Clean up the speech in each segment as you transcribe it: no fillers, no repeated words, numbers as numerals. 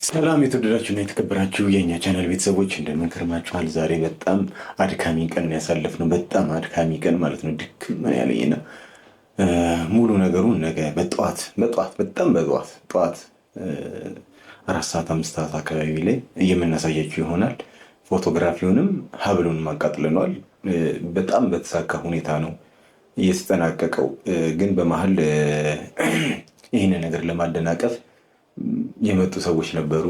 ሰላም የተወደዳችሁና የተከበራችሁ የእኛ ቻናል ቤተሰቦች እንደምን ከርማችኋል? ዛሬ በጣም አድካሚ ቀን ያሳለፍነው፣ በጣም አድካሚ ቀን ማለት ነው። ድክም ምን ያለኝና ሙሉ ነገሩን ነገ ጠዋት 4 ሰዓት 5 ሰዓት አካባቢ ላይ የምናሳያችሁ ይሆናል። ፎቶግራፊውንም ሀብሉንም አቃጥለነዋል። በጣም በተሳካ ሁኔታ ነው እየተጠናቀቀው። ግን በመሀል ይህንን ነገር ለማደናቀፍ የመጡ ሰዎች ነበሩ።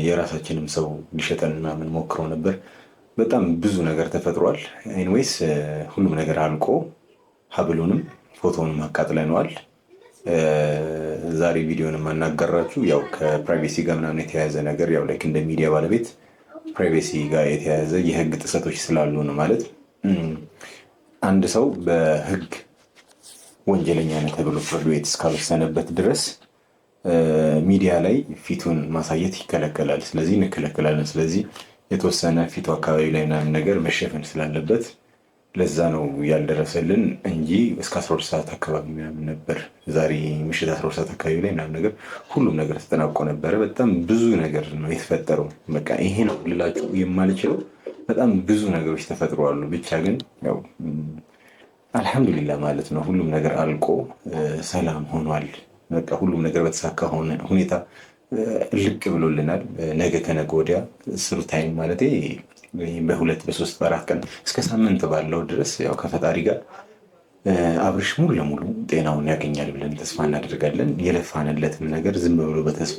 የራሳችንም ሰው ሊሸጠን ምናምን ሞክረው ነበር። በጣም ብዙ ነገር ተፈጥሯል። ኤኒዌይስ ሁሉም ነገር አልቆ ሀብሉንም ፎቶውንም አቃጥለነዋል። ዛሬ ቪዲዮን የማናገራችሁ ያው ከፕራይቬሲ ጋር ምናምን የተያያዘ ነገር ያው ላይክ እንደ ሚዲያ ባለቤት ፕራይቬሲ ጋር የተያያዘ የህግ ጥሰቶች ስላሉ ነው። ማለት አንድ ሰው በህግ ወንጀለኛ ነው ተብሎ ፍርድ ቤት እስካልወሰነበት ድረስ ሚዲያ ላይ ፊቱን ማሳየት ይከለከላል። ስለዚህ እንከለከላለን። ስለዚህ የተወሰነ ፊቱ አካባቢ ላይ ምናምን ነገር መሸፈን ስላለበት ለዛ ነው ያልደረሰልን እንጂ እስከ 12 ሰዓት አካባቢ ምናምን ነበር። ዛሬ ምሽት 12 ሰዓት አካባቢ ላይ ምናምን ነገር ሁሉም ነገር ተጠናቆ ነበረ። በጣም ብዙ ነገር ነው የተፈጠረው። በቃ ይሄ ነው ልላችሁ የማልችለው በጣም ብዙ ነገሮች ተፈጥረዋሉ። ብቻ ግን ያው አልሐምዱሊላህ ማለት ነው ሁሉም ነገር አልቆ ሰላም ሆኗል። በቃ ሁሉም ነገር በተሳካ ሁኔታ ልቅ ብሎልናል። ነገ ከነገ ወዲያ ስሩ ታይም ማለት በ2 በ3 በ4 ቀን እስከ ሳምንት ባለው ድረስ ያው ከፈጣሪ ጋር አብርሽ ሙሉ ለሙሉ ጤናውን ያገኛል ብለን ተስፋ እናደርጋለን። የለፋንለትም ነገር ዝም ብሎ በተስፋ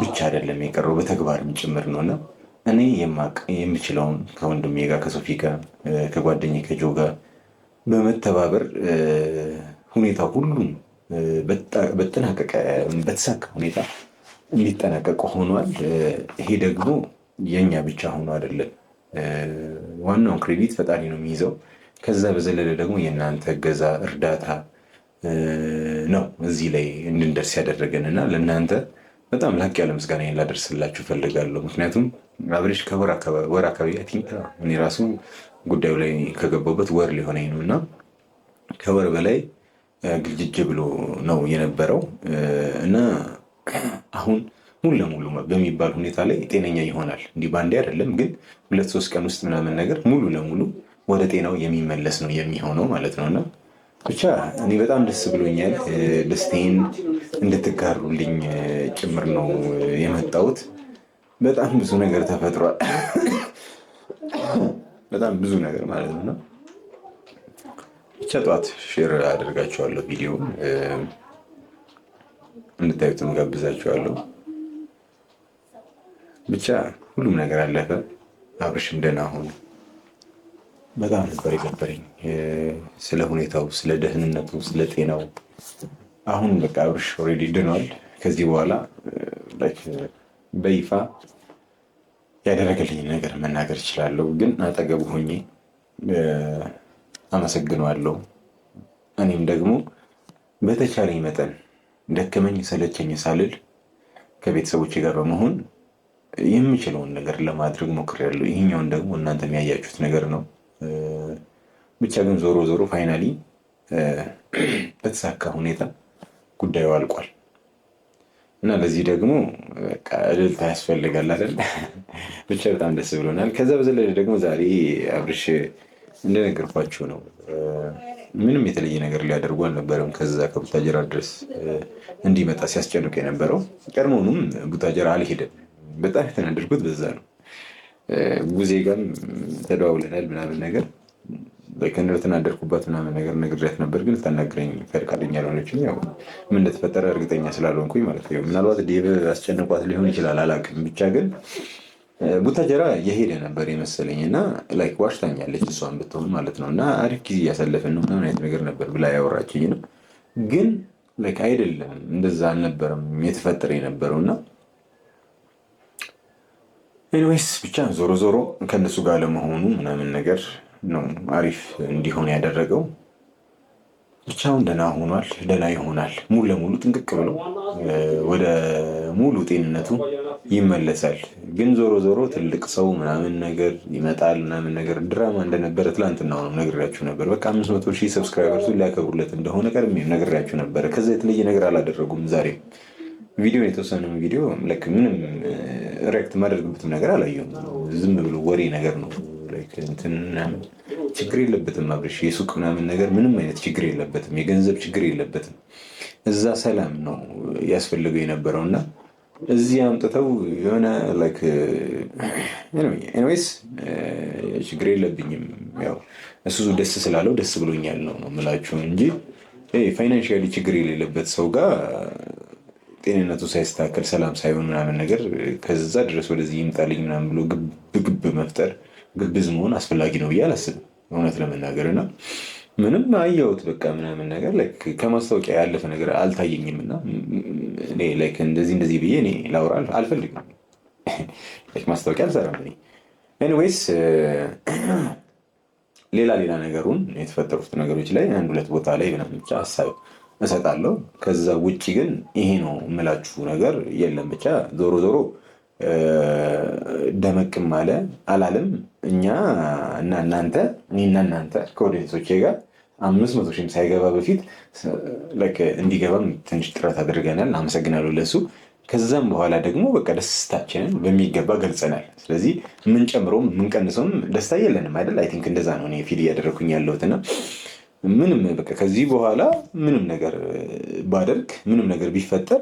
ብቻ አይደለም የቀረው በተግባርም ጭምር ነውና እኔ የምችለውን ከወንድሜ ጋር ከሶፊ ጋር ከጓደኛዬ ከጆ ጋር በመተባበር ሁኔታ ሁሉም በተጠናቀቀ በተሳካ ሁኔታ እንዲጠናቀቅ ሆኗል። ይሄ ደግሞ የኛ ብቻ ሆኖ አይደለም። ዋናውን ክሬዲት ፈጣሪ ነው የሚይዘው። ከዛ በዘለለ ደግሞ የእናንተ እገዛ እርዳታ ነው እዚህ ላይ እንድንደርስ ያደረገን እና ለእናንተ በጣም ላቅ ያለ ምስጋና ላደርስላችሁ ፈልጋለሁ። ምክንያቱም አብሬሽ ከወር አካባቢ እኔ ራሱ ጉዳዩ ላይ ከገባሁበት ወር ሊሆነኝ ነው እና ከወር በላይ ግልጅጅ ብሎ ነው የነበረው እና አሁን ሙሉ ለሙሉ በሚባል ሁኔታ ላይ ጤነኛ ይሆናል። እንዲህ ባንዴ አይደለም ግን 2-3 ቀን ውስጥ ምናምን ነገር ሙሉ ለሙሉ ወደ ጤናው የሚመለስ ነው የሚሆነው ማለት ነው እና ብቻ እኔ በጣም ደስ ብሎኛል። ደስታዬን እንድትጋሩልኝ ጭምር ነው የመጣሁት። በጣም ብዙ ነገር ተፈጥሯል። በጣም ብዙ ነገር ማለት ነው። ብቻ ጠዋት ሼር አደርጋችኋለሁ ቪዲዮ እንድታዩትም ጋብዛችኋለሁ። ብቻ ሁሉም ነገር አለፈ። አብርሽም ደህና ሆነ። በጣም ነበር የከበረኝ ስለ ሁኔታው፣ ስለ ደህንነቱ፣ ስለ ጤናው። አሁን በቃ አብርሽ ኦልሬዲ ድኗል። ከዚህ በኋላ በይፋ ያደረገልኝ ነገር መናገር እችላለሁ። ግን አጠገቡ ሆኜ አመሰግነዋለሁ። እኔም ደግሞ በተቻለኝ መጠን ደከመኝ ሰለቸኝ ሳልል ከቤተሰቦቼ ጋር በመሆን የምችለውን ነገር ለማድረግ ሞክሬያለሁ። ይህኛውን ደግሞ እናንተ የሚያያችሁት ነገር ነው። ብቻ ግን ዞሮ ዞሮ ፋይናሊ በተሳካ ሁኔታ ጉዳዩ አልቋል እና ለዚህ ደግሞ እልልታ ያስፈልጋል አይደል? ብቻ በጣም ደስ ብሎናል። ከዛ በዘለለ ደግሞ ዛሬ አብርሽ እንደነገርኳችሁ ነው ምንም የተለየ ነገር ሊያደርጉ አልነበረም። ከዛ ከቡታጀራ ድረስ እንዲመጣ ሲያስጨንቅ የነበረው ቀድሞውንም ቡታጀራ አልሄደም። በጣም የተናደድኩት በዛ ነው። ጉዜ ጋርም ተደዋውለናል ምናምን ነገር እንደተናደድኩባት ምናምን ነገር ነግሬያት ነበር። ግን ልታናግረኝ ፈቃደኛ አልሆነችም። ያው ምን እንደተፈጠረ እርግጠኛ ስላልሆንኩኝ ማለት ነው። ምናልባት ዴቭ አስጨንቋት ሊሆን ይችላል፣ አላውቅም። ብቻ ግን ቡታጀራ የሄደ ነበር የመሰለኝ እና ላይክ ዋሽታኛለች እሷን ብትሆን ማለት ነው። እና አሪፍ ጊዜ እያሳለፍን ነው ምናምን አይነት ነገር ነበር ብላ ያወራችኝ ነው። ግን ላይክ አይደለም፣ እንደዛ አልነበረም የተፈጠረ የነበረው እና ኤኒዌይስ ብቻ ዞሮ ዞሮ ከእነሱ ጋር ለመሆኑ ምናምን ነገር ነው አሪፍ እንዲሆን ያደረገው። ብቻውን ደህና ሆኗል፣ ደህና ይሆናል። ሙሉ ለሙሉ ጥንቅቅ ብሎ ወደ ሙሉ ጤንነቱ ይመለሳል። ግን ዞሮ ዞሮ ትልቅ ሰው ምናምን ነገር ይመጣል ምናምን ነገር ድራማ እንደነበረ ትላንትና ነው ነግሬያችሁ ነበር። በቃ 500,000 ሰብስክራይበርሱ ሊያከብሩለት እንደሆነ ቀድሜም ነግሬያችሁ ነበረ። ከዛ የተለየ ነገር አላደረጉም። ዛሬ ቪዲዮ የተወሰነ ቪዲዮ ምንም ሪያክት ማደርግበትም ነገር አላየሁም። ዝም ብሎ ወሬ ነገር ነው። እንትን ምናምን ችግር የለበትም አብርሽ፣ የሱቅ ምናምን ነገር ምንም አይነት ችግር የለበትም፣ የገንዘብ ችግር የለበትም። እዛ ሰላም ነው ያስፈልገው የነበረው እና እዚህ አምጥተው የሆነ ኤኒዌይስ ችግር የለብኝም። ያው እሱ ደስ ስላለው ደስ ብሎኛል ነው የምላችሁ እንጂ ፋይናንሽያሊ ችግር የሌለበት ሰው ጋር ጤንነቱ ሳይስተካከል ሰላም ሳይሆን ምናምን ነገር ከዛ ድረስ ወደዚህ ይምጣልኝ ምናምን ብሎ ግብ መፍጠር ግብዝ መሆን አስፈላጊ ነው ብዬ አላስብም እውነት ለመናገር እና ምንም አየሁት በቃ ምናምን ነገር ከማስታወቂያ ያለፈ ነገር አልታየኝም እና እኔ እንደዚህ ብዬ እኔ ላውራ አልፈልግም። ማስታወቂያ አልሰራም እኔ። ኤኒዌይስ ሌላ ነገሩን የተፈጠሩት ነገሮች ላይ አንድ ሁለት ቦታ ላይ ምናምን ብቻ ሀሳብ እሰጣለሁ። ከዛ ውጭ ግን ይሄ ነው የምላችሁ ነገር የለም። ብቻ ዞሮ ዞሮ ደመቅም አለ አላለም እኛ እና እናንተ እኔና እናንተ ከኦዲየንሶቼ ጋር 500 ሺህም ሳይገባ በፊት እንዲገባም ትንሽ ጥረት አድርገናል። አመሰግናለሁ ለሱ። ከዛም በኋላ ደግሞ በቃ ደስታችንን በሚገባ ገልጸናል። ስለዚህ የምንጨምረውም የምንቀንሰውም ደስታ የለንም አይደል? አይ ቲንክ እንደዛ ነው እኔ ፊል እያደረኩኝ ያለሁትና ምንም በቃ ከዚህ በኋላ ምንም ነገር ባደርግ ምንም ነገር ቢፈጠር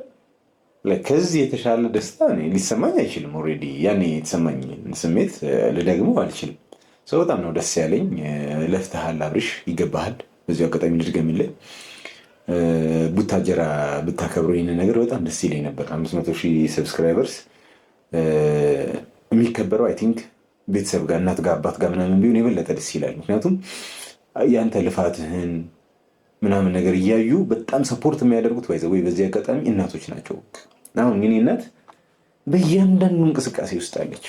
ከዚህ የተሻለ ደስታ ሊሰማኝ አይችልም። ኦልሬዲ ያኔ የተሰማኝ ስሜት ልደግመው አልችልም። ሰው በጣም ነው ደስ ያለኝ። ለፍተሃል አብርሽ፣ ይገባሃል። በዚሁ አጋጣሚ ልድገምልህ፣ ቡታጀራ ብታከብረው ይህን ነገር በጣም ደስ ይለኝ ነበር። 500 ሺህ ሰብስክራይበርስ የሚከበረው አይ ቲንክ ቤተሰብ ጋር እናት ጋር አባት ጋር ምናምን ቢሆን የበለጠ ደስ ይላል። ምክንያቱም ያንተ ልፋትህን ምናምን ነገር እያዩ በጣም ሰፖርት የሚያደርጉት ወይ በዚህ አጋጣሚ እናቶች ናቸው። አሁን የኔ እናት በእያንዳንዱ እንቅስቃሴ ውስጥ አለች።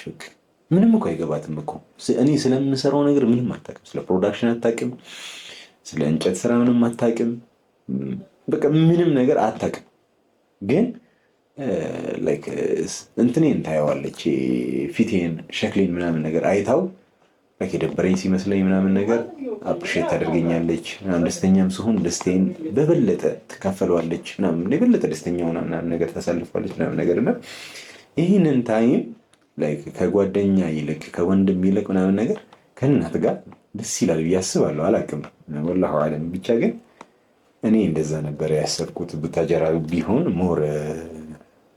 ምንም እኮ አይገባትም እኮ እኔ ስለምሰራው ነገር ምንም አታውቅም። ስለ ፕሮዳክሽን አታውቅም፣ ስለ እንጨት ስራ ምንም አታውቅም። በቃ ምንም ነገር አታውቅም። ግን እንትኔን ታየዋለች፣ ፊቴን ሸክሌን ምናምን ነገር አይታው የደበረኝ ሲመስለኝ ምናምን ነገር አፕሪሼት ታደርገኛለች። ደስተኛም ስሆን ደስታዬን በበለጠ ትካፈለዋለች። የበለጠ ደስተኛ ሆና ምናምን ነገር ታሳልፋለች ምናምን ነገር እና ይህንን ታይም ከጓደኛ ይልቅ ከወንድም ይልቅ ምናምን ነገር ከእናት ጋር ደስ ይላል ብዬ አስባለሁ። አላውቅም ወላሂ አለም። ብቻ ግን እኔ እንደዛ ነበር ያሰብኩት። ቡታጀራ ቢሆን ሞር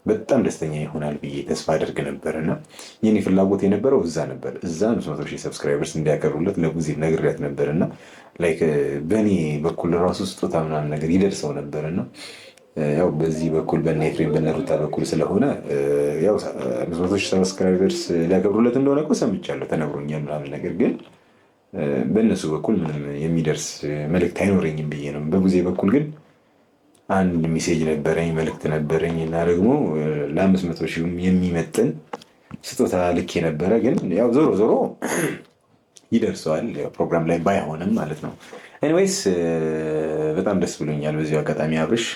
በጣም ደስተኛ ይሆናል ብዬ ተስፋ አደርግ ነበር እና የኔ ፍላጎት የነበረው እዛ ነበር። እዛ 500 ሺህ ሰብስክራይበርስ እንዲያከብሩለት ለጉዜ ነግሬያት ነበር እና በእኔ በኩል ራሱ ስጦታ ምናምን ነገር ይደርሰው ነበር እና ያው በዚህ በኩል በእነ ኤፍሬም በእነ ሩታ በኩል ስለሆነ ያው 500 ሺህ ሰብስክራይበርስ ሊያከብሩለት እንደሆነ እኮ ሰምቻለሁ፣ ተነግሮኛል ምናምን ነገር ግን በእነሱ በኩል ምንም የሚደርስ መልእክት አይኖረኝም ብዬ ነው። በጉዜ በኩል ግን አንድ ሜሴጅ ነበረኝ፣ መልእክት ነበረኝ እና ደግሞ ለ500 ሺህም የሚመጥን ስጦታ ልኬ ነበረ። ግን ያው ዞሮ ዞሮ ይደርሰዋል፣ ፕሮግራም ላይ ባይሆንም ማለት ነው። ኤኒዌይስ በጣም ደስ ብሎኛል በዚሁ አጋጣሚ አብርሽ፣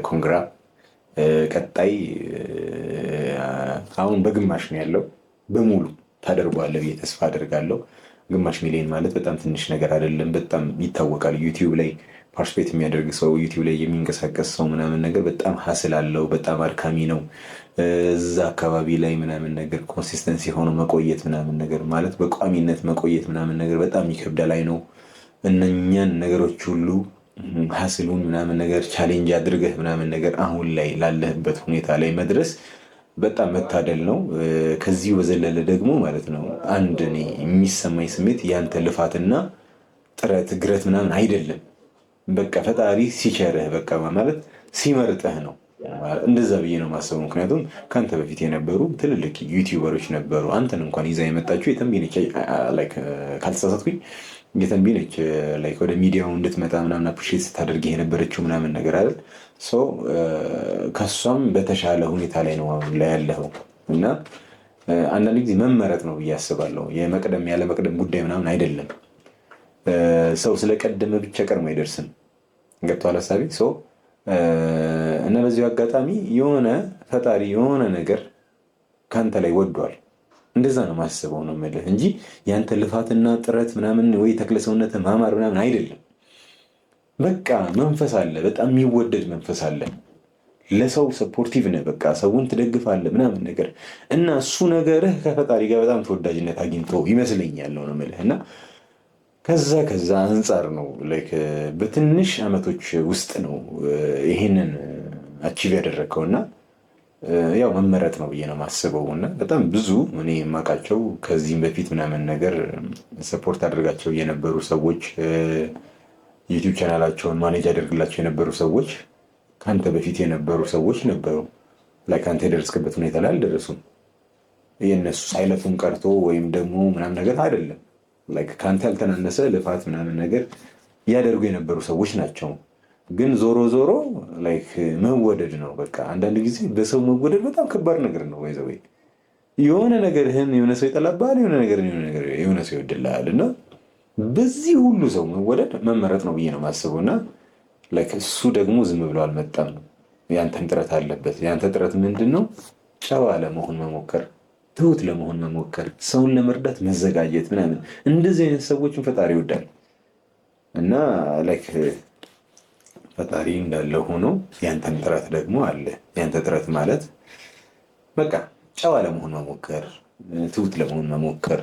ኮንግራ። ቀጣይ አሁን በግማሽ ነው ያለው፣ በሙሉ ታደርጓለህ ብዬ ተስፋ አደርጋለሁ። ግማሽ ሚሊዮን ማለት በጣም ትንሽ ነገር አይደለም። በጣም ይታወቃል። ዩቲዩብ ላይ ፓርቲስፔት የሚያደርግ ሰው፣ ዩቲዩብ ላይ የሚንቀሳቀስ ሰው ምናምን ነገር በጣም ሀስል አለው፣ በጣም አድካሚ ነው። እዛ አካባቢ ላይ ምናምን ነገር ኮንሲስተንሲ ሆኖ መቆየት ምናምን ነገር ማለት በቋሚነት መቆየት ምናምን ነገር በጣም ይከብዳል ላይ ነው። እነኛን ነገሮች ሁሉ ሀስሉን ምናምን ነገር ቻሌንጅ አድርገህ ምናምን ነገር አሁን ላይ ላለህበት ሁኔታ ላይ መድረስ በጣም መታደል ነው። ከዚሁ በዘለለ ደግሞ ማለት ነው አንድ እኔ የሚሰማኝ ስሜት ያንተ ልፋትና ጥረት ግረት ምናምን አይደለም። በቃ ፈጣሪ ሲቸርህ በቃ ማለት ሲመርጠህ ነው። እንደዛ ብዬ ነው ማሰቡ። ምክንያቱም ከአንተ በፊት የነበሩ ትልልቅ ዩቲዩበሮች ነበሩ። አንተን እንኳን ይዛ የመጣችው የተንቢ ነች፣ ካልተሳሳትኩኝ የተንቢ ነች። ወደ ሚዲያው እንድትመጣ ምናምን አፕሪሼት ስታደርግ የነበረችው ምናምን ነገር አይደል። ከሷም በተሻለ ሁኔታ ላይ ነው አሁን ላይ ያለው እና አንዳንድ ጊዜ መመረጥ ነው ብዬ አስባለሁ። የመቅደም ያለ መቅደም ጉዳይ ምናምን አይደለም። ሰው ስለቀደመ ብቻ ቀድሞ አይደርስም። ገብቶሃል ሀሳቤ? እና በዚሁ አጋጣሚ የሆነ ፈጣሪ የሆነ ነገር ከአንተ ላይ ወዷል። እንደዛ ነው ማስበው ነው የምልህ እንጂ ያንተ ልፋትና ጥረት ምናምን ወይ ተክለሰውነት ማማር ምናምን አይደለም። በቃ መንፈስ አለ፣ በጣም የሚወደድ መንፈስ አለ። ለሰው ሰፖርቲቭ ነህ፣ በቃ ሰውን ትደግፋለህ ምናምን ነገር እና እሱ ነገርህ ከፈጣሪ ጋር በጣም ተወዳጅነት አግኝቶ ይመስለኛል ነው የምልህ እና ከዛ አንጻር ነው በትንሽ አመቶች ውስጥ ነው ይሄንን አቺቭ ያደረግከው እና ያው መመረጥ ነው ብዬ ነው የማስበው እና በጣም ብዙ እኔ የማውቃቸው ከዚህም በፊት ምናምን ነገር ሰፖርት አድርጋቸው የነበሩ ሰዎች ዩቲዩብ ቻናላቸውን ማኔጅ አደርግላቸው የነበሩ ሰዎች ከአንተ በፊት የነበሩ ሰዎች ነበሩ። ከአንተ የደረስክበት ሁኔታ ላይ አልደረሱም። የእነሱ ሳይለፉን ቀርቶ ወይም ደግሞ ምናምን ነገር አይደለም። ከአንተ ያልተናነሰ ልፋት ምናምን ነገር እያደርጉ የነበሩ ሰዎች ናቸው። ግን ዞሮ ዞሮ መወደድ ነው። በቃ አንዳንድ ጊዜ በሰው መወደድ በጣም ከባድ ነገር ነው። ይዘው የሆነ ነገርህን የሆነ ሰው ይጠላብሃል፣ የሆነ ነገር የሆነ ሰው ይወድልሃል እና በዚህ ሁሉ ሰው መወደድ መመረጥ ነው ብዬ ነው የማስበው እና እሱ ደግሞ ዝም ብሎ አልመጣም። ያንተን ጥረት አለበት። ያንተ ጥረት ምንድን ነው? ጨዋ ለመሆን መሞከር፣ ትሁት ለመሆን መሞከር፣ ሰውን ለመርዳት መዘጋጀት ምናምን። እንደዚህ አይነት ሰዎችን ፈጣሪ ይወዳል እና ፈጣሪ እንዳለ ሆኖ ያንተን ጥረት ደግሞ አለ። ያንተ ጥረት ማለት በቃ ጨዋ ለመሆን መሞከር፣ ትሁት ለመሆን መሞከር።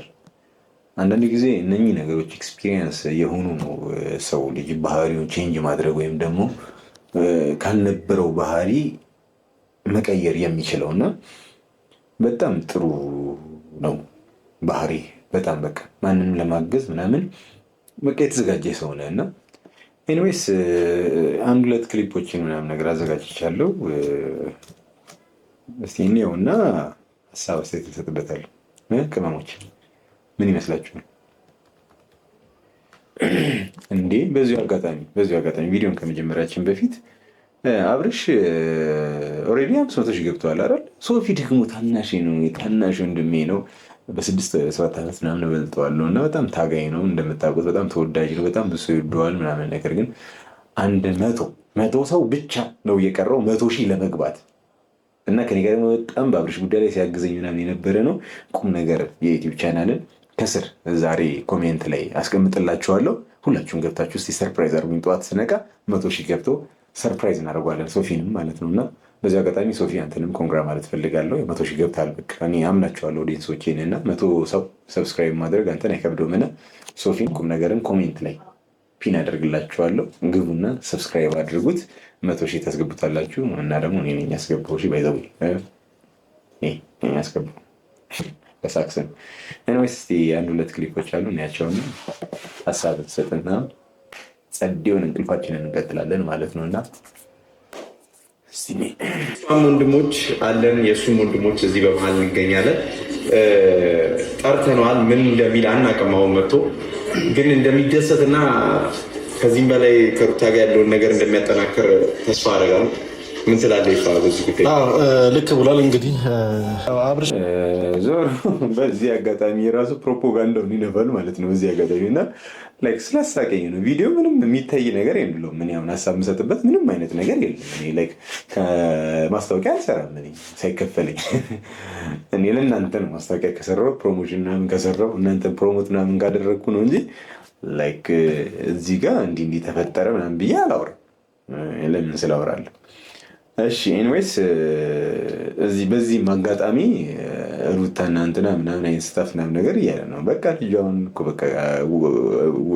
አንዳንድ ጊዜ እነኚህ ነገሮች ኤክስፒሪየንስ የሆኑ ነው ሰው ልጅ ባህሪውን ቼንጅ ማድረግ ወይም ደግሞ ካልነበረው ባህሪ መቀየር የሚችለው እና በጣም ጥሩ ነው ባህሪ። በጣም በቃ ማንንም ለማገዝ ምናምን በቃ የተዘጋጀ ሰው ነህ እና ኤኒዌይስ አንድ ሁለት ክሊፖችን ምናምን ነገር አዘጋጅቻለሁ። እስቲ እኔው እና ሀሳብ አስተያየት እንሰጥበታለሁ። ቅመሞች ምን ይመስላችኋል እንዴ? በዚሁ አጋጣሚ ቪዲዮን ከመጀመሪያችን በፊት አብርሽ ኦልሬዲ 500 ሺህ ገብተዋል አይደል? ሶፊ ደግሞ ታናሽ ወንድሜ ነው። በ6-7 ዓመት ምናምን እበልጠዋለሁ እና በጣም ታጋይ ነው እንደምታውቁት፣ በጣም ተወዳጅ ነው። በጣም ብዙ ሰው ይወደዋል ምናምን ነገር ግን 100 ሰው ብቻ ነው የቀረው 100 ሺህ ለመግባት እና ከኔ ጋር ደግሞ በጣም በአብርሽ ጉዳይ ላይ ሲያግዘኝ ምናምን የነበረ ነው። ቁም ነገር የዩቲዩብ ቻናልን ከስር ዛሬ ኮሜንት ላይ አስቀምጥላችኋለሁ። ሁላችሁም ገብታችሁ እስቲ ሰርፕራይዝ አድርጉኝ። ጠዋት ስነቃ 100 ሺህ ገብቶ ሰርፕራይዝ እናደርጓለን፣ ሶፊንም ማለት ነው እና በዚህ አጋጣሚ ሶፊ አንተንም ኮንግራ ማለት ፈልጋለሁ። 100 ሺህ ገብታል። በቃ እኔ አምናቸዋለሁ ኦዲየንሶቼን እና 100 ሰው ሰብስክራይብ ማድረግ አንተን አይከብደውም እና ሶፊን ቁም ነገርን ኮሜንት ላይ ፒን አደርግላችኋለሁ። ግቡና ሰብስክራይብ አድርጉት። 100 ሺህ ታስገቡታላችሁ እና ደግሞ እኔ ነኝ ያስገባው። ሺህ ባይዘው እኔ ያስገባው በሳክሰን ኤኒዌይስ እስቲ አንድ ሁለት ክሊፖች አሉ እናያቸውና ሀሳብ ትሰጥና ጸዴውን እንቅልፋችንን እንቀጥላለን ማለት ነው እና ወንድሞች አለን፣ የእሱም ወንድሞች እዚህ በመሀል እንገኛለን። ጠርተነዋል። ምን እንደሚል አናውቅም። አሁን መጥቶ ግን እንደሚደሰት እና ከዚህም በላይ ከሩታ ጋር ያለውን ነገር እንደሚያጠናክር ተስፋ አደርጋለሁ። ምን ትላለህ ይፋ በዚህ ጉዳይ? ልክ ብሏል። እንግዲህ አብርሽ ዞር በዚህ አጋጣሚ የራሱ ፕሮፓጋንዳውን ይነፋል ማለት ነው። በዚህ አጋጣሚ እና ስላሳቀኝ ነው። ቪዲዮ ምንም የሚታይ ነገር የለውም። ምን ያሁን ሀሳብ የምሰጥበት ምንም አይነት ነገር የለም። ከማስታወቂያ አልሰራም እኔ ሳይከፈለኝ። እኔ ለእናንተ ነው ማስታወቂያ ከሰራው ፕሮሞሽን ምናምን ከሰራው እናንተ ፕሮሞት ምናምን ካደረግኩ ነው እንጂ እዚህ ጋር እንዲህ ተፈጠረ ምናምን ብዬ አላወራም። ለምን ስላወራለሁ? እሺ ኤኒዌይስ በዚህም አጋጣሚ ሩታና እንትና ምናምን አይነት ስታፍ ምናምን ነገር እያለ ነው። በቃ ልጇን እኮ በቃ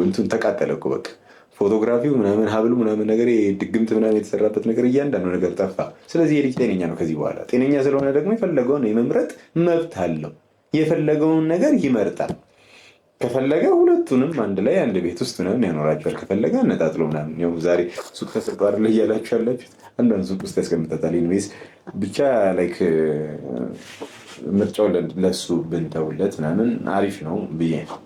እንትን ተቃጠለ እኮ በቃ ፎቶግራፊው ምናምን ሀብሉ ምናምን ነገር ድግምት ምናምን የተሰራበት ነገር እያንዳንዱ ነገር ጠፋ። ስለዚህ የልጅ ጤነኛ ነው። ከዚህ በኋላ ጤነኛ ስለሆነ ደግሞ የፈለገውን የመምረጥ መብት አለው። የፈለገውን ነገር ይመርጣል። ከፈለገ ሁለቱንም አንድ ላይ አንድ ቤት ውስጥ ምናምን ያኖራቸዋል። ከፈለገ አነጣጥሎ ምናምን ያው ዛሬ ሱቅ ተሰርቶ አይደል እያላችሁ ያላችሁት አንዳንድ ሱቅ ውስጥ ያስቀምጠታል። ኢንዌይስ ብቻ ምርጫው ለሱ ብንተውለት ምናምን አሪፍ ነው ብዬ ነው።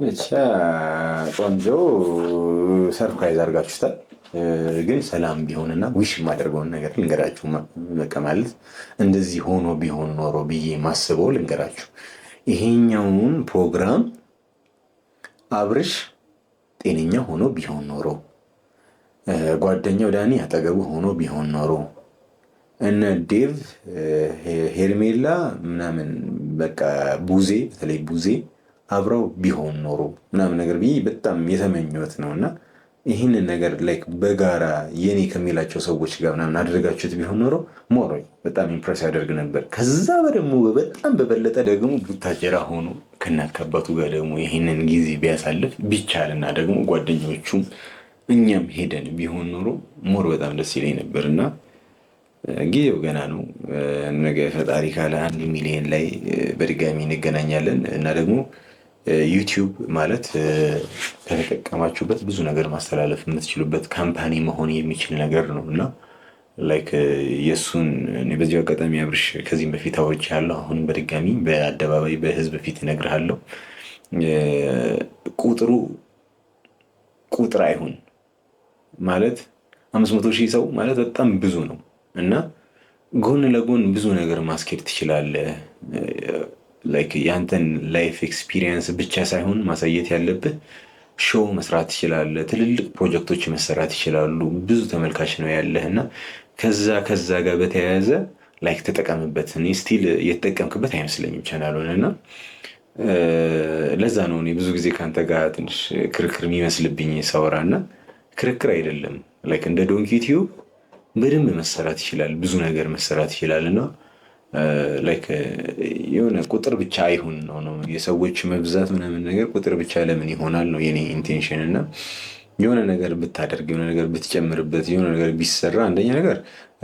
ብቻ ቆንጆ ሰርፕራይዝ አድርጋችሁታል። ግን ሰላም ቢሆንና ዊሽ የማደርገውን ነገር ልንገራችሁ። በቃ ማለት እንደዚህ ሆኖ ቢሆን ኖሮ ብዬ ማስበው ልንገራችሁ። ይሄኛውን ፕሮግራም አብርሽ ጤነኛ ሆኖ ቢሆን ኖሮ፣ ጓደኛው ዳኒ አጠገቡ ሆኖ ቢሆን ኖሮ፣ እነ ዴቭ ሄርሜላ ምናምን በቃ ቡዜ፣ በተለይ ቡዜ አብረው ቢሆን ኖሮ ምናምን ነገር ብዬ በጣም የተመኘሁት ነው። እና ይህንን ነገር ላይክ በጋራ የኔ ከሚላቸው ሰዎች ጋር ምናምን አድርጋችሁት ቢሆን ኖሮ ሞሮ በጣም ኢምፕሬስ ያደርግ ነበር። ከዛ ደግሞ በጣም በበለጠ ደግሞ ቡታጀራ ሆኖ ከእናት ከአባቱ ጋር ደግሞ ይህንን ጊዜ ቢያሳልፍ ቢቻልና ደግሞ ጓደኞቹም እኛም ሄደን ቢሆን ኖሮ ሞር በጣም ደስ ይለኝ ነበር። እና ጊዜው ገና ነው። ነገ ፈጣሪ ካለ 1 ሚሊዮን ላይ በድጋሚ እንገናኛለን። እና ደግሞ ዩቲዩብ ማለት ከተጠቀማችሁበት ብዙ ነገር ማስተላለፍ የምትችሉበት ካምፓኒ መሆን የሚችል ነገር ነው። እና ላይክ የእሱን በዚሁ አጋጣሚ አብርሽ ከዚህም በፊት አውርቼሃለሁ። አሁንም በድጋሚ በአደባባይ በህዝብ ፊት እነግርሃለሁ። ቁጥር አይሁን ማለት 500,000 ሰው ማለት በጣም ብዙ ነው። እና ጎን ለጎን ብዙ ነገር ማስኬድ ትችላለህ። ላይክ ያንተን ላይፍ ኤክስፒሪየንስ ብቻ ሳይሆን ማሳየት ያለብህ ሾው መስራት ትችላለህ። ትልልቅ ፕሮጀክቶች መሰራት ይችላሉ። ብዙ ተመልካች ነው ያለህ እና ከዛ ጋር በተያያዘ ላይክ ተጠቀምበት። እኔ ስቲል የተጠቀምክበት አይመስለኝም ቻናሉን። እና ለዛ ነው እኔ ብዙ ጊዜ ከአንተ ጋር ትንሽ ክርክር የሚመስልብኝ ሳወራ። እና ክርክር አይደለም። ላይክ እንደ ዶንኪ ቲዩብ በደንብ መሰራት ይችላል። ብዙ ነገር መሰራት ይችላል። እና ላይክ የሆነ ቁጥር ብቻ አይሁን ነው የሰዎች መብዛት ምናምን ነገር ቁጥር ብቻ ለምን ይሆናል ነው የኔ ኢንቴንሽን። እና የሆነ ነገር ብታደርግ፣ የሆነ ነገር ብትጨምርበት፣ የሆነ ነገር ቢሰራ አንደኛ ነገር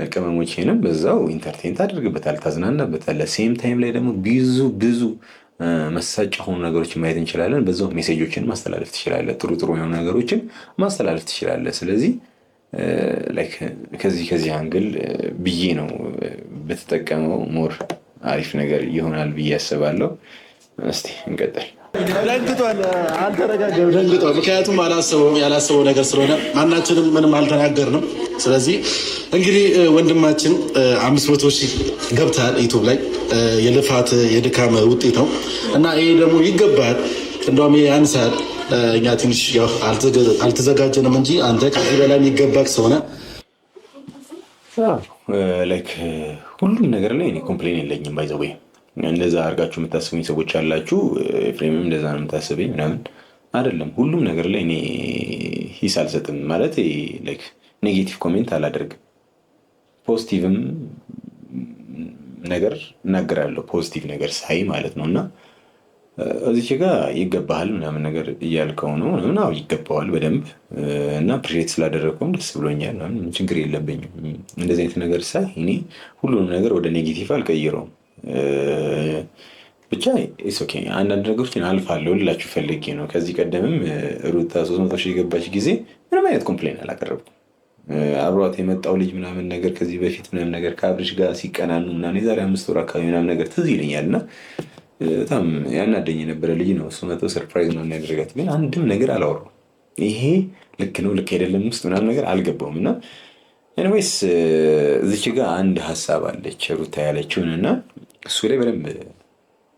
ቅመሞችንም በዛው ኢንተርቴን ታደርግበታል፣ ታዝናናበታል። ሴም ታይም ላይ ደግሞ ብዙ መሳጭ የሆኑ ነገሮችን ማየት እንችላለን። በዛው ሜሴጆችን ማስተላለፍ ትችላለህ። ጥሩ የሆኑ ነገሮችን ማስተላለፍ ትችላለህ። ስለዚህ ላይክ ከዚህ አንግል ብዬ ነው በተጠቀመው ሞር አሪፍ ነገር ይሆናል ብዬ አስባለሁ። እስቲ እንቀጥል። ደንግጧል፣ አልተረጋገም፣ ደንግጧል። ምክንያቱም ያላሰበው ነገር ስለሆነ ማናችንም ምንም አልተናገርንም። ስለዚህ እንግዲህ ወንድማችን 500,000 ገብተሃል ዩቱብ ላይ የልፋት የድካም ውጤት ነው እና ይሄ ደግሞ ይገባል። እንደውም ያንሳል። እኛ ትንሽ አልተዘጋጀንም እንጂ አንተ ከዚህ በላይ የሚገባክ ስለሆነ ላይክ ሁሉም ነገር ላይ እኔ ኮምፕሌን የለኝም። ባይዘዌ እንደዛ አድርጋችሁ የምታስቡኝ ሰዎች አላችሁ። ኤፍሬምም እንደዛ ነው የምታስበኝ ምናምን አይደለም። ሁሉም ነገር ላይ እኔ ሂስ አልሰጥም ማለት ላይክ ኔጌቲቭ ኮሜንት አላደርግም። ፖዚቲቭም ነገር እናገራለሁ። ፖዚቲቭ ነገር ሳይ ማለት ነው። እና እዚች ጋር ይገባሃል ምናምን ነገር እያልከው ነው ምናምን። አዎ ይገባዋል በደንብ እና አፕሪሼት ስላደረግከውም ደስ ብሎኛል። ችግር የለብኝም። እንደዚህ አይነት ነገር ሳይ እኔ ሁሉንም ነገር ወደ ኔጌቲቭ አልቀይረውም። ብቻ ኦኬ አንዳንድ ነገሮችን አልፋለሁ ልላችሁ ፈልጌ ነው። ከዚህ ቀደምም ሩታ 300,000 የገባች ጊዜ ምንም አይነት ኮምፕሌን አላቀረብኩም። አብሯት የመጣው ልጅ ምናምን ነገር ከዚህ በፊት ምናምን ነገር ከአብርሽ ጋር ሲቀናኑ ምናምን የዛሬ 5 ወር አካባቢ ምናምን ነገር ትዝ ይለኛል። እና በጣም ያናደኝ የነበረ ልጅ ነው። እሱ መቶ ሰርፕራይዝ ነው የሚያደርጋት፣ ግን አንድም ነገር አላወራም። ይሄ ልክ ነው ልክ አይደለም ውስጥ ምናምን ነገር አልገባውም። እና ኤኒዌይስ እዚች ጋር አንድ ሀሳብ አለች ሩታ ያለችውን እና እሱ ላይ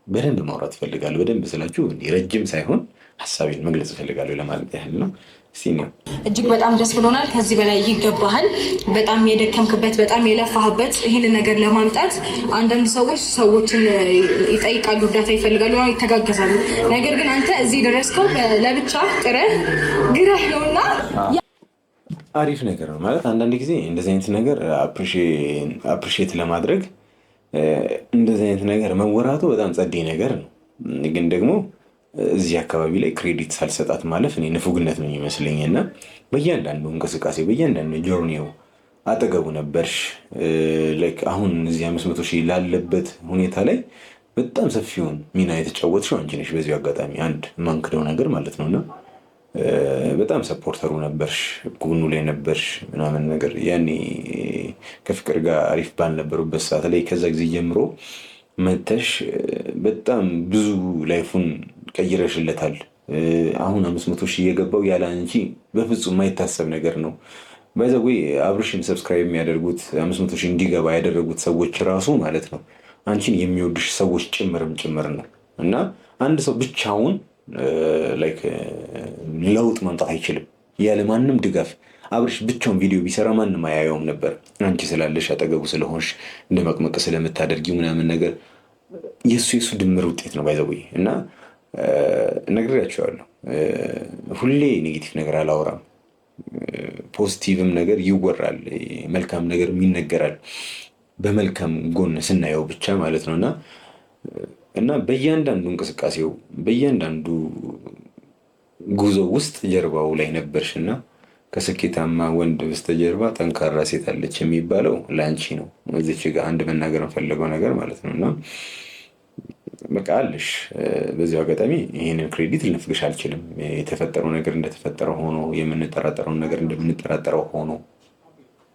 በደንብ ማውራት እፈልጋለሁ። በደንብ ስላችሁ ረጅም ሳይሆን ሀሳቤን መግለጽ እፈልጋለሁ ለማለት ያህል ነው። እጅግ በጣም ደስ ብሎናል። ከዚህ በላይ ይገባሃል። በጣም የደከምክበት፣ በጣም የለፋህበት ይህንን ነገር ለማምጣት አንዳንድ ሰዎችን ይጠይቃሉ፣ እርዳታ ይፈልጋሉ፣ ይተጋገዛሉ። ነገር ግን አንተ እዚህ ደረስከው ለብቻ ጥረህ ግረህ ነውና አሪፍ ነገር ነው ማለት አንዳንድ ጊዜ እንደዚህ አይነት ነገር አፕሪሼት ለማድረግ እንደዚህ አይነት ነገር መወራቱ በጣም ጸዴ ነገር ነው። ግን ደግሞ እዚህ አካባቢ ላይ ክሬዲት ሳልሰጣት ማለፍ እኔ ንፉግነት ነው የሚመስለኝ። እና በእያንዳንዱ እንቅስቃሴ በእያንዳንዱ ጆርኒው አጠገቡ ነበርሽ። አሁን እዚህ 500,000 ላለበት ሁኔታ ላይ በጣም ሰፊውን ሚና የተጫወትሽው አንቺ ነሽ። በዚሁ አጋጣሚ አንድ የማንክደው ነገር ማለት ነው። እና በጣም ሰፖርተሩ ነበርሽ፣ ጎኑ ላይ ነበርሽ ምናምን ነገር ያኔ ከፍቅር ጋር አሪፍ ባልነበሩበት ሰዓት ላይ ከዛ ጊዜ ጀምሮ መተሽ በጣም ብዙ ላይፉን ቀይረሽለታል። አሁን 500,000 እየገባው ያለ አንቺ በፍጹም የማይታሰብ ነገር ነው። ባይዘዌ አብርሽን ሰብስክራይብ የሚያደርጉት 500,000 እንዲገባ ያደረጉት ሰዎች ራሱ ማለት ነው አንቺን የሚወዱሽ ሰዎች ጭምር ነው። እና አንድ ሰው ብቻውን ለውጥ ማምጣት አይችልም ያለ ማንም ድጋፍ። አብርሽ ብቻውን ቪዲዮ ቢሰራ ማንም አያየውም ነበር። አንቺ ስላለሽ አጠገቡ ስለሆንሽ እንደ መቅመቅ ስለምታደርጊው ምናምን ነገር የሱ ድምር ውጤት ነው ባይዘዌ። እና ነግሬያቸዋለሁ፣ ሁሌ ኔጌቲቭ ነገር አላወራም። ፖዚቲቭም ነገር ይወራል፣ መልካም ነገር ይነገራል፣ በመልካም ጎን ስናየው ብቻ ማለት ነው። እና በእያንዳንዱ እንቅስቃሴው በእያንዳንዱ ጉዞ ውስጥ ጀርባው ላይ ነበርሽ እና ከስኬታማ ወንድ በስተጀርባ ጠንካራ ሴት አለች የሚባለው ለአንቺ ነው። እዚች ጋር አንድ መናገር የምፈልገው ነገር ማለት ነው እና በቃ አለሽ። በዚሁ አጋጣሚ ይህንን ክሬዲት ልነፍግሽ አልችልም። የተፈጠረው ነገር እንደተፈጠረው ሆኖ የምንጠራጠረውን ነገር እንደምንጠራጠረው ሆኖ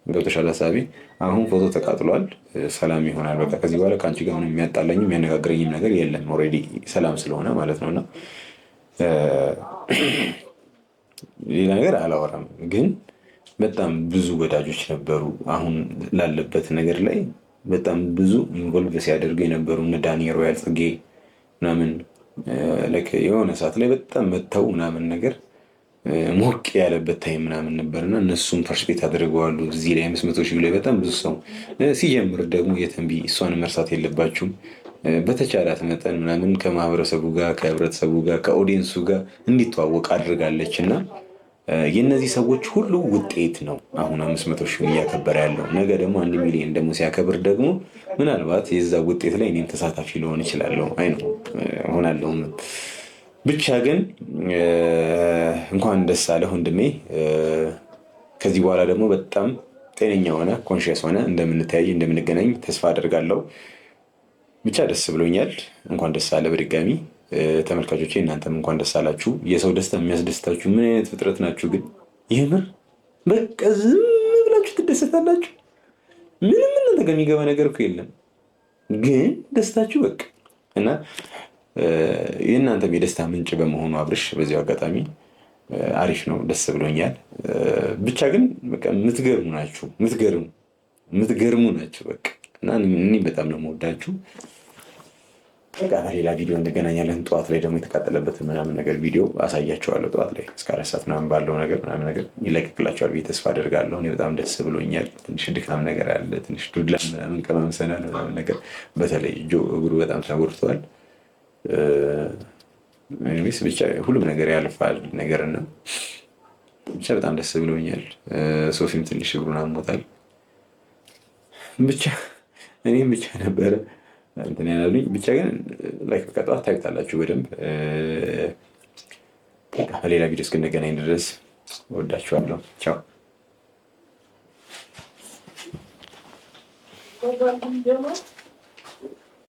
ገብቶሻል ሀሳቤ። አሁን ፎቶ ተቃጥሏል፣ ሰላም ይሆናል። በቃ ከዚህ በኋላ ከአንቺ ጋር ምንም የሚያጣላኝም የሚያነጋግረኝም ነገር የለም። ኦልሬዲ ሰላም ስለሆነ ማለት ነው እና ሌላ ነገር አላወራም። ግን በጣም ብዙ ወዳጆች ነበሩ አሁን ላለበት ነገር ላይ በጣም ብዙ ኢንቮልቭ ሲያደርጉ የነበሩ እነ ዳኒ ሮያል ጽጌ ምናምን የሆነ ሰዓት ላይ በጣም መተው ምናምን ነገር ሞቅ ያለበት ታይም ምናምን ነበርና እነሱም ፐርስፔክት አድርገዋሉ። እዚህ ላይ 500,000 ላይ በጣም ብዙ ሰው ሲጀምር ደግሞ የተንቢ እሷን መርሳት የለባችሁም። በተቻላት መጠን ምናምን ከማህበረሰቡ ጋር ከህብረተሰቡ ጋር ከኦዲየንሱ ጋር እንዲተዋወቅ አድርጋለች እና የእነዚህ ሰዎች ሁሉ ውጤት ነው አሁን 500,000 እያከበረ ያለው። ነገ ደግሞ 1 ሚሊዮን ደግሞ ሲያከብር ደግሞ ምናልባት የዛ ውጤት ላይ እኔም ተሳታፊ ልሆን እችላለሁ። አይ ነው ሆናለሁ። ብቻ ግን እንኳን ደስ አለህ ወንድሜ። ከዚህ በኋላ ደግሞ በጣም ጤነኛ ሆነ ኮንሽየስ ሆነ እንደምንተያይ እንደምንገናኝ ተስፋ አደርጋለሁ። ብቻ ደስ ብሎኛል። እንኳን ደስ አለ በድጋሚ ተመልካቾቼ። እናንተም እንኳን ደስ አላችሁ። የሰው ደስታ የሚያስደስታችሁ ምን አይነት ፍጥረት ናችሁ ግን? የምር በቃ ዝም ብላችሁ ትደሰታላችሁ። ምንም እናንተ ጋር የሚገባ ነገር እኮ የለም፣ ግን ደስታችሁ በቃ እና የእናንተም የደስታ ምንጭ በመሆኑ አብርሽ በዚሁ አጋጣሚ አሪፍ ነው፣ ደስ ብሎኛል። ብቻ ግን በቃ የምትገርሙ ናችሁ፣ የምትገርሙ ናችሁ በቃ እና እኔ በጣም ነው የምወዳችሁ። በቃ በሌላ ቪዲዮ እንገናኛለን። ጠዋት ላይ ደግሞ የተቃጠለበትን ምናምን ነገር ቪዲዮ አሳያቸዋለሁ። ጠዋት ላይ እስከ 4 ሰዓት ምናምን ባለው ነገር ምናምን ነገር ይለቅቅላቸዋል ብዬ ተስፋ አደርጋለሁ። እኔ በጣም ደስ ብሎኛል። ትንሽ ድካም ነገር አለ፣ ትንሽ ዱላ ምናምን ቀማምሰናል ምናምን ነገር። በተለይ ጆ እግሩ በጣም ተጎድተዋል። ብቻ ሁሉም ነገር ያልፋል ነገር እና ብቻ በጣም ደስ ብሎኛል። ሶፊም ትንሽ እግሩን አሞታል። ብቻ እኔም ብቻ ነበረ እንትን ያላሉኝ። ብቻ ግን በቃ ጠዋት ታዩታላችሁ በደንብ። በሌላ ቪዲዮ እስክንገናኝ ድረስ ወዳችኋለሁ። ቻው።